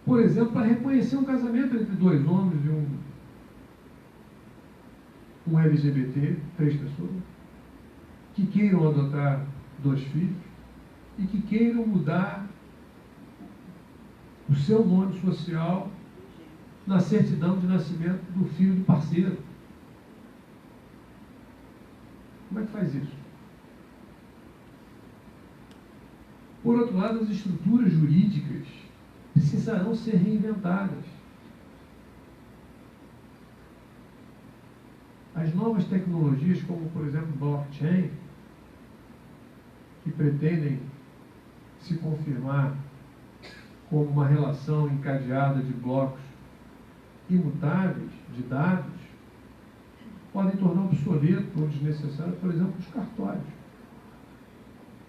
por exemplo, para reconhecer um casamento entre dois homens e um LGBT, 3 pessoas, que queiram adotar 2 filhos e que queiram mudar o seu nome social na certidão de nascimento do filho do parceiro. Como é que faz isso? Por outro lado, as estruturas jurídicas precisarão ser reinventadas. As novas tecnologias, como por exemplo blockchain, que pretendem se confirmar como uma relação encadeada de blocos imutáveis de dados, podem tornar obsoleto ou desnecessário, por exemplo, os cartórios.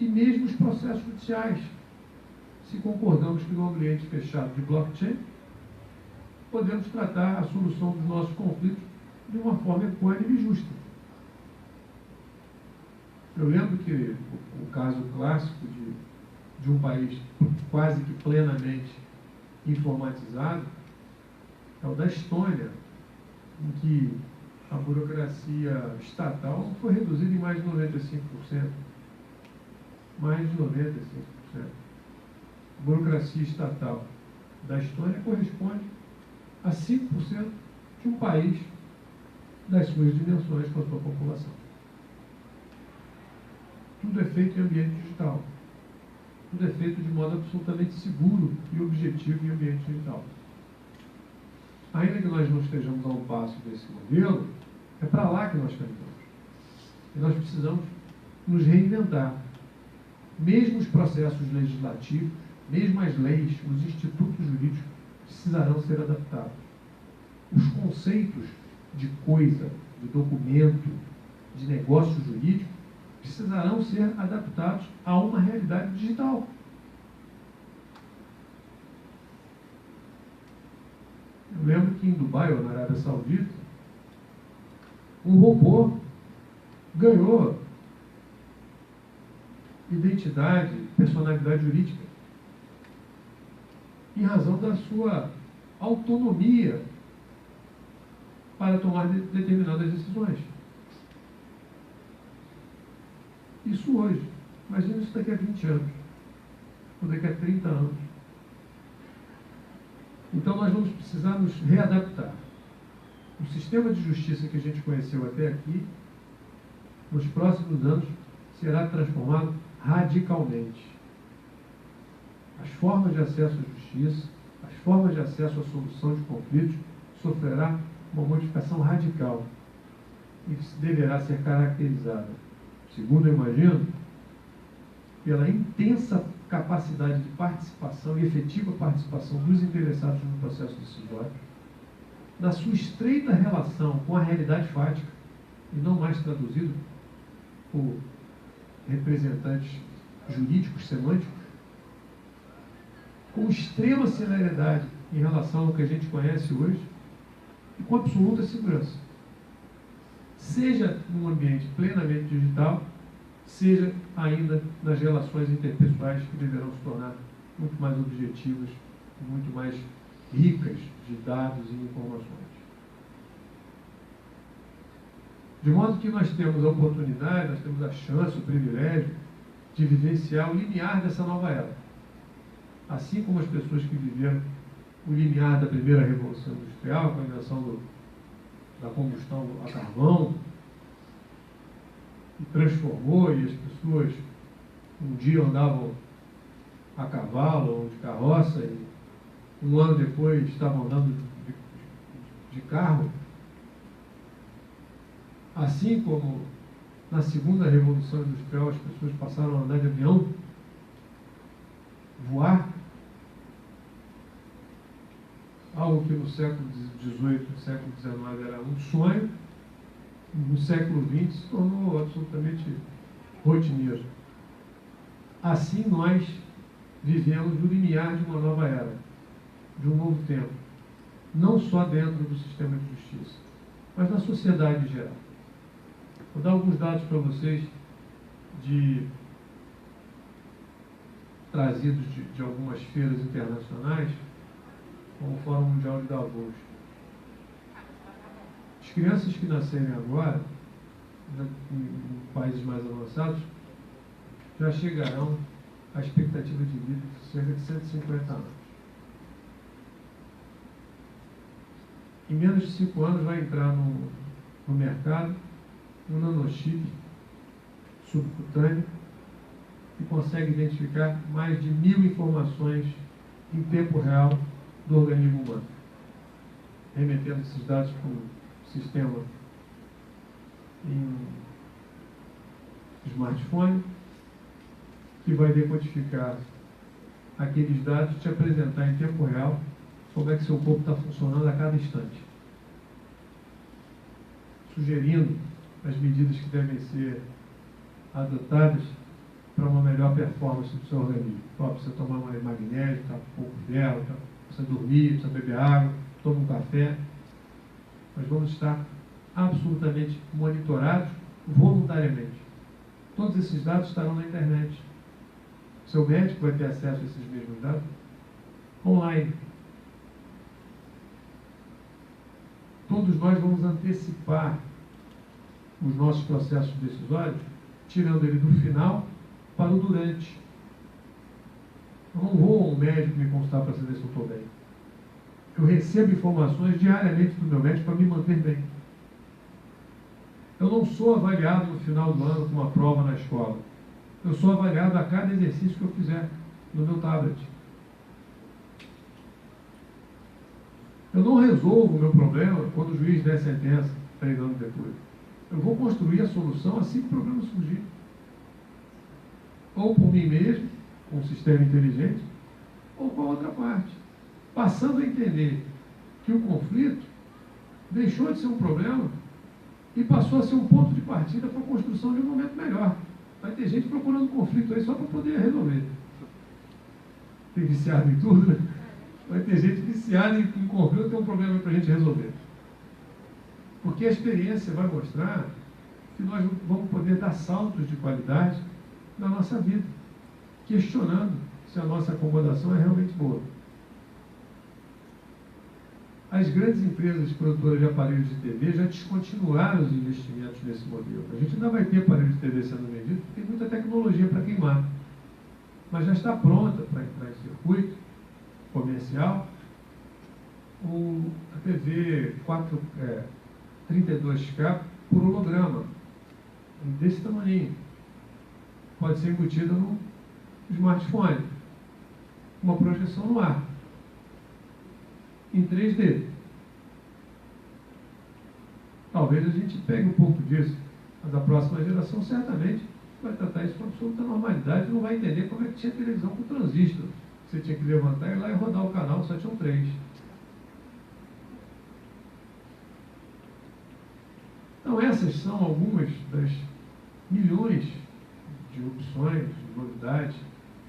E mesmo os processos judiciais. Se concordamos que no ambiente fechado de blockchain, podemos tratar a solução dos nossos conflitos de uma forma equânime e justa. Eu lembro que o caso clássico de um país quase que plenamente informatizado é o da Estônia, em que a burocracia estatal foi reduzida em mais de 95%. Mais de 95%. A burocracia estatal da Estônia corresponde a 5% de um país das suas dimensões com a sua população. Tudo é feito em ambiente digital. Tudo é feito de modo absolutamente seguro e objetivo em ambiente digital. Ainda que nós não estejamos a um passo desse modelo, é para lá que nós caminhamos. E nós precisamos nos reinventar. Mesmo os processos legislativos, mesmo as leis, os institutos jurídicos precisarão ser adaptados. Os conceitos de coisa, de documento, de negócio jurídico precisarão ser adaptados a uma realidade digital. Eu lembro que em Dubai, ou na Arábia Saudita, um robô ganhou identidade, personalidade jurídica, em razão da sua autonomia para tomar determinadas decisões. Isso hoje. Imagina isso daqui a 20 anos, ou daqui a 30 anos. Então nós vamos precisar nos readaptar. O sistema de justiça que a gente conheceu até aqui, nos próximos anos, será transformado radicalmente. As formas de acesso à justiça, as formas de acesso à solução de conflitos sofrerá uma modificação radical e deverá ser caracterizada, segundo eu imagino, pela intensa capacidade de participação e efetiva participação dos interessados no processo decisório, na sua estreita relação com a realidade fática, e não mais traduzido por representantes jurídicos semânticos, com extrema celeridade em relação ao que a gente conhece hoje e com absoluta segurança. Seja num ambiente plenamente digital, seja ainda nas relações interpessoais que deverão se tornar muito mais objetivas, muito mais ricas de dados e informações. De modo que nós temos a oportunidade, nós temos a chance, o privilégio de vivenciar o limiar dessa nova era. Assim como as pessoas que viveram o limiar da primeira revolução industrial, com a invenção da combustão a carvão, e transformou, e as pessoas um dia andavam a cavalo ou de carroça, e um ano depois estavam andando de carro. Assim como na segunda revolução industrial as pessoas passaram a andar de avião, voar, algo que no século XVIII, no século XIX era um sonho, no século XX se tornou absolutamente rotineiro. Assim nós vivemos no limiar de uma nova era, de um novo tempo, não só dentro do sistema de justiça, mas na sociedade em geral. Vou dar alguns dados para vocês trazidos de algumas feiras internacionais, como o Fórum Mundial de Davos. As crianças que nascerem agora, em países mais avançados, já chegarão à expectativa de vida de cerca de 150 anos. Em menos de 5 anos vai entrar no mercado um nanochip subcutâneo que consegue identificar mais de 1000 informações em tempo real do organismo humano, remetendo esses dados para um sistema em smartphone, que vai decodificar aqueles dados e te apresentar em tempo real como é que seu corpo está funcionando a cada instante, sugerindo as medidas que devem ser adotadas para uma melhor performance do seu organismo. Precisa tomar mais magnésio, tá um pouco de ferro, precisa dormir, precisa beber água, toma um café. Nós vamos estar absolutamente monitorados voluntariamente. Todos esses dados estarão na internet. Seu médico vai ter acesso a esses mesmos dados online. Todos nós vamos antecipar os nossos processos decisórios, tirando ele do final para o durante. Eu não vou a um médico me consultar para saber se eu estou bem. Eu recebo informações diariamente do meu médico para me manter bem. Eu não sou avaliado no final do ano com uma prova na escola. Eu sou avaliado a cada exercício que eu fizer no meu tablet. Eu não resolvo o meu problema quando o juiz der sentença 3 anos depois. Eu vou construir a solução assim que o problema surgir. Ou por mim mesmo, com um sistema inteligente, ou com a outra parte. Passando a entender que o conflito deixou de ser um problema e passou a ser um ponto de partida para a construção de um momento melhor. Vai ter gente procurando conflito aí só para poder resolver. Tem viciado em tudo, né? Vai ter gente viciada em conflito, tem um problema para a gente resolver. Porque a experiência vai mostrar que nós vamos poder dar saltos de qualidade na nossa vida, questionando se a nossa acomodação é realmente boa. As grandes empresas produtoras de aparelhos de TV já descontinuaram os investimentos nesse modelo. A gente ainda vai ter aparelhos de TV sendo vendido, porque tem muita tecnologia para queimar. Mas já está pronta para entrar em circuito comercial a TV 32K por holograma, desse tamanho. Pode ser embutida no smartphone. Uma projeção no ar. Em 3D. Talvez a gente pegue um pouco disso, mas a próxima geração certamente vai tratar isso com absoluta normalidade e não vai entender como é que tinha televisão com transistor. Você tinha que levantar e ir lá e rodar o canal, só tinham 3. Então essas são algumas das milhões de opções, de novidades,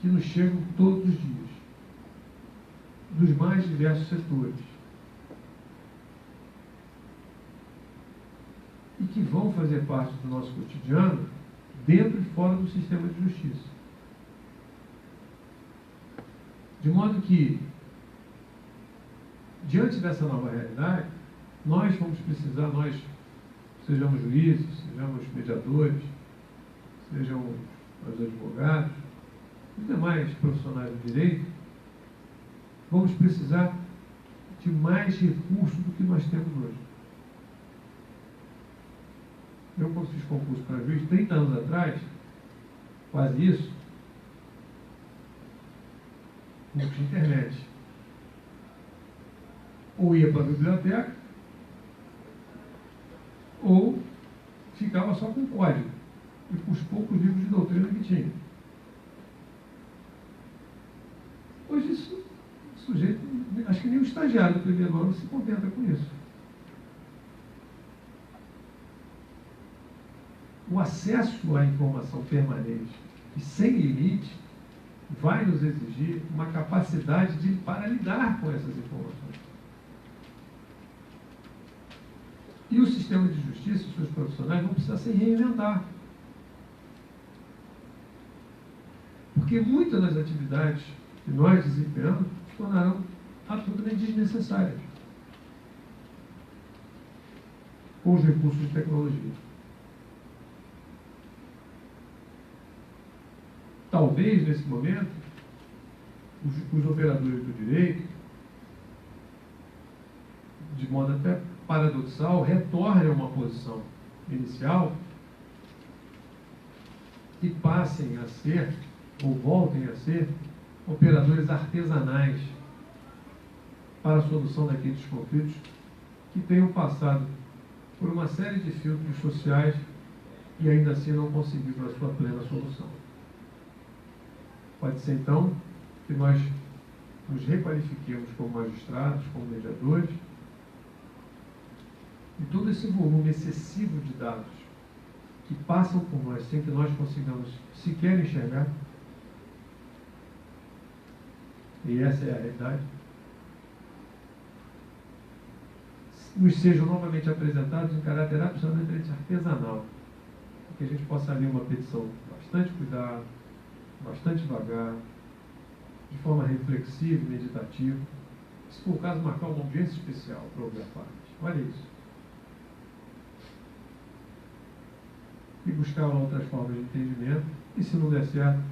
que nos chegam todos os dias, dos mais diversos setores, e que vão fazer parte do nosso cotidiano, dentro e fora do sistema de justiça. De modo que, diante dessa nova realidade, nós vamos precisar, nós, sejamos juízes, sejamos mediadores, sejam os advogados, os demais profissionais do direito, vamos precisar de mais recursos do que nós temos hoje. Eu, quando fiz concurso para juiz, 30 anos atrás, quase isso, não tinha internet. Ou ia para a biblioteca, ou ficava só com código. e com os poucos livros de doutrina que tinha. Hoje isso, o sujeito, acho que nem o estagiário do primeiro ano se contenta com isso. O acesso à informação permanente e sem limite vai nos exigir uma capacidade para lidar com essas informações. E o sistema de justiça e seus profissionais vão precisar se reinventar. Porque muitas das atividades que nós desempenhamos se tornarão absolutamente desnecessárias com os recursos de tecnologia. Talvez, nesse momento, os operadores do direito, de modo até paradoxal, retornem a uma posição inicial e passem a ser, ou voltem a ser, operadores artesanais para a solução daqueles conflitos que tenham passado por uma série de filtros sociais e ainda assim não conseguiram a sua plena solução. Pode ser, então, que nós nos requalifiquemos como magistrados, como mediadores, e todo esse volume excessivo de dados que passam por nós sem que nós consigamos sequer enxergar, e essa é a realidade, nos sejam novamente apresentados em caráter absolutamente artesanal, que a gente possa ler uma petição com bastante cuidado, bastante devagar, de forma reflexiva e meditativa, se for o caso, marcar uma audiência especial para ouvir a parte. Olha isso. E buscar outras formas de entendimento, e se não der certo,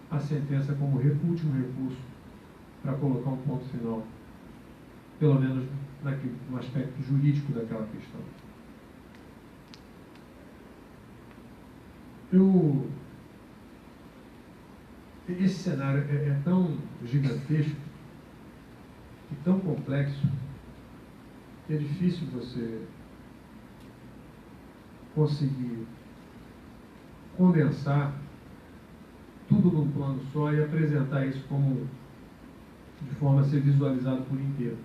a sentença como último recurso para colocar um ponto final, pelo menos no aspecto jurídico daquela questão. Esse cenário é tão gigantesco e tão complexo que é difícil você conseguir condensar tudo num plano só e apresentar isso como de forma a ser visualizado por inteiro.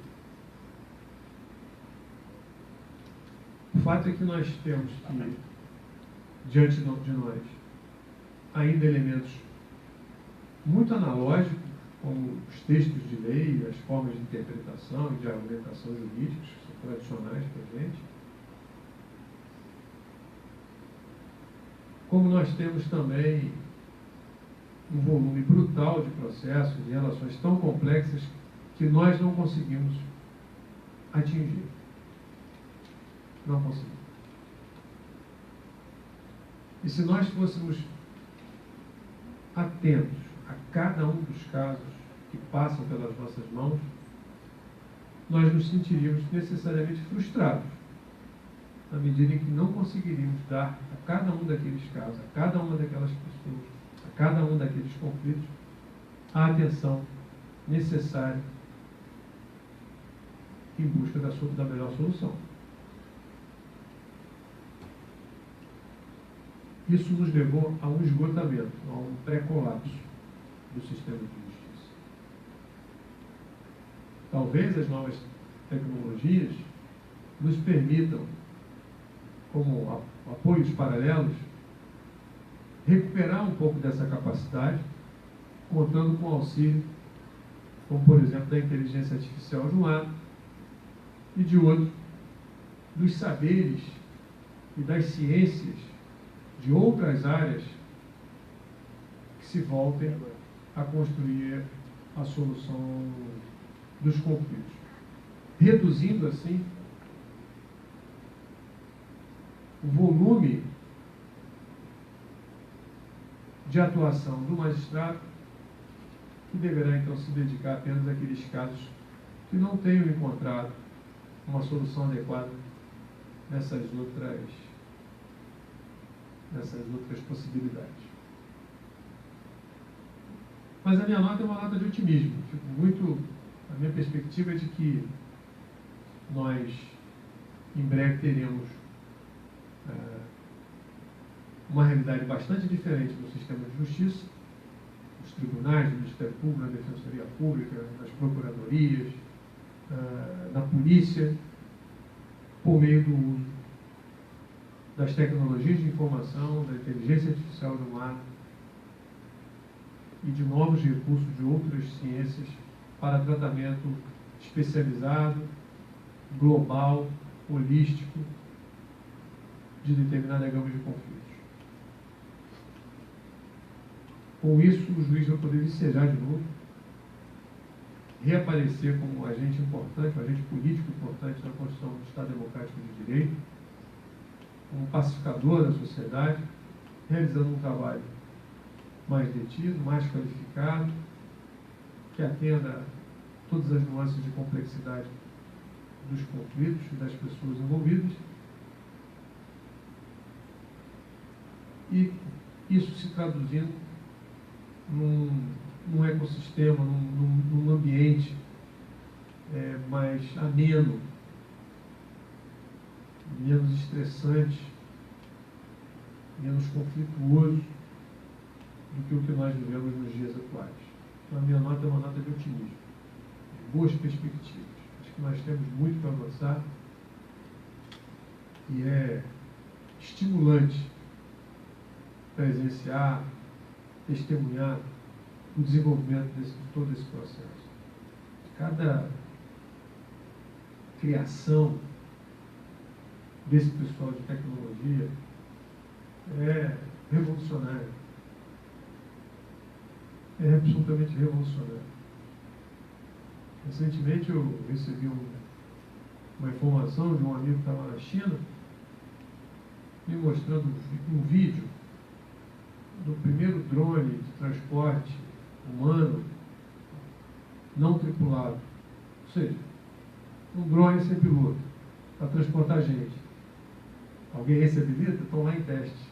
O fato é que nós temos que, diante de nós, ainda elementos muito analógicos, como os textos de lei, as formas de interpretação e de argumentação jurídicas, que são tradicionais para a gente. Como nós temos também um volume brutal de processos e relações tão complexas que nós não conseguimos atingir. Não conseguimos. E se nós fôssemos atentos a cada um dos casos que passam pelas nossas mãos, nós nos sentiríamos necessariamente frustrados, na medida em que não conseguiríamos dar a cada um daqueles casos, a cada uma daquelas pessoas, a cada um daqueles conflitos, a atenção necessária em busca da melhor solução. Isso nos levou a um esgotamento, a um pré-colapso do sistema de justiça. Talvez as novas tecnologias nos permitam, como apoios paralelos, recuperar um pouco dessa capacidade, contando com o auxílio, como por exemplo, da inteligência artificial de um lado, e de outro, dos saberes e das ciências de outras áreas que se voltem a construir a solução dos conflitos, reduzindo assim o volume de atuação do magistrado, que deverá então se dedicar apenas àqueles casos que não tenham encontrado uma solução adequada nessas outras possibilidades. Mas a minha nota é uma nota de otimismo. A minha perspectiva é de que nós, em breve, teremos uma realidade bastante diferente do sistema de justiça, os tribunais, o Ministério Público, a Defensoria Pública, nas procuradorias, na polícia, por meio do uso das tecnologias de informação, da inteligência artificial de um lado e de novos recursos de outras ciências para tratamento especializado, global, holístico, de determinada gama de conflitos. Com isso, o juiz vai poder vicejar de novo, reaparecer como um agente importante, um agente político importante na construção do Estado Democrático de Direito, um pacificador da sociedade, realizando um trabalho mais detido, mais qualificado, que atenda todas as nuances de complexidade dos conflitos e das pessoas envolvidas. E isso se traduzindo num ecossistema, num ambiente mais ameno, menos estressante, menos conflituoso do que o que nós vivemos nos dias atuais. Então, a minha nota é uma nota de otimismo, de boas perspectivas. Acho que nós temos muito para avançar e é estimulante presenciar, testemunhar o desenvolvimento de todo esse processo. Cada criação desse pessoal de tecnologia é revolucionária. É absolutamente revolucionário. Recentemente eu recebi uma informação de um amigo que estava na China, me mostrando um vídeo do primeiro drone de transporte humano não tripulado. Ou seja, um drone sem piloto, para transportar gente. Alguém esse habilita? Estão lá em teste.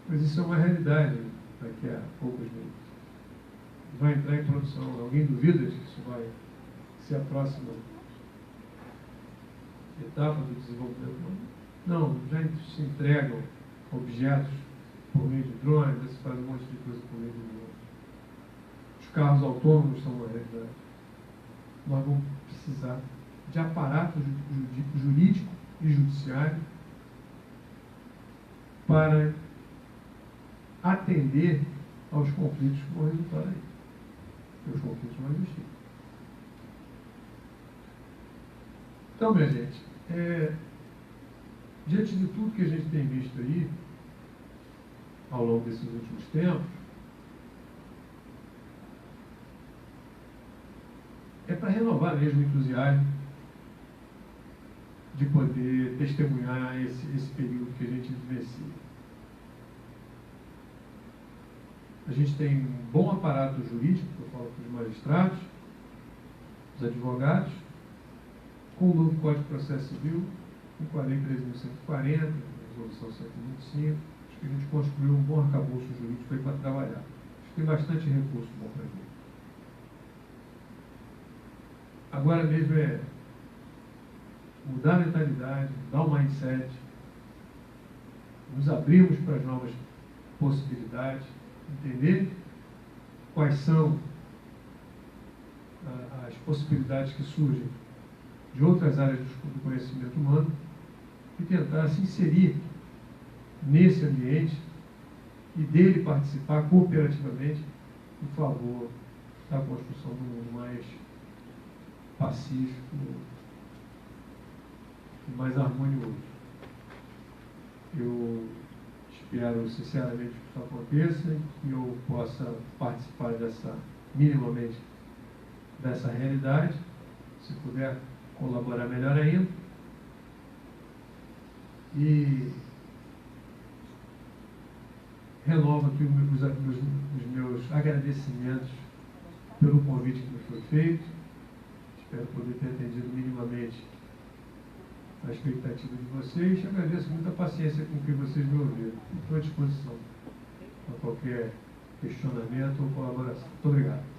Mas isso é uma realidade daqui a poucos minutos. Vai entrar em produção. Alguém duvida de que isso vai ser a próxima etapa do desenvolvimento humano? Não, já se entregam objetos por meio de drones, já se faz um monte de coisa por meio de drones. Os carros autônomos são uma realidade. Nós vamos precisar de aparato jurídico e judiciário para atender aos conflitos que vão resultar aí. Os conflitos vão existir. Então, minha gente, diante de tudo que a gente tem visto aí, ao longo desses últimos tempos, é para renovar mesmo o entusiasmo de poder testemunhar esse período que a gente vivencia. A gente tem um bom aparato jurídico, eu falo para os magistrados, os advogados, com o novo Código de Processo Civil, com a Lei 13.140, Resolução 125, acho que a gente construiu um bom arcabouço jurídico aí para trabalhar. Acho que tem bastante recurso bom para vir. Agora mesmo é mudar a mentalidade, mudar o mindset, nos abrirmos para as novas possibilidades, entender quais são as possibilidades que surgem de outras áreas do conhecimento humano e tentar se inserir nesse ambiente e dele participar cooperativamente em favor da construção de um mundo mais pacífico e mais harmonioso. Eu espero sinceramente que isso aconteça e que eu possa participar minimamente dessa realidade, se puder colaborar melhor ainda. E renovo aqui os meus agradecimentos pelo convite que me foi feito. Espero poder ter atendido minimamente a expectativa de vocês. Agradeço muito a paciência com que vocês me ouviram. Estou à disposição para qualquer questionamento ou colaboração. Muito obrigado.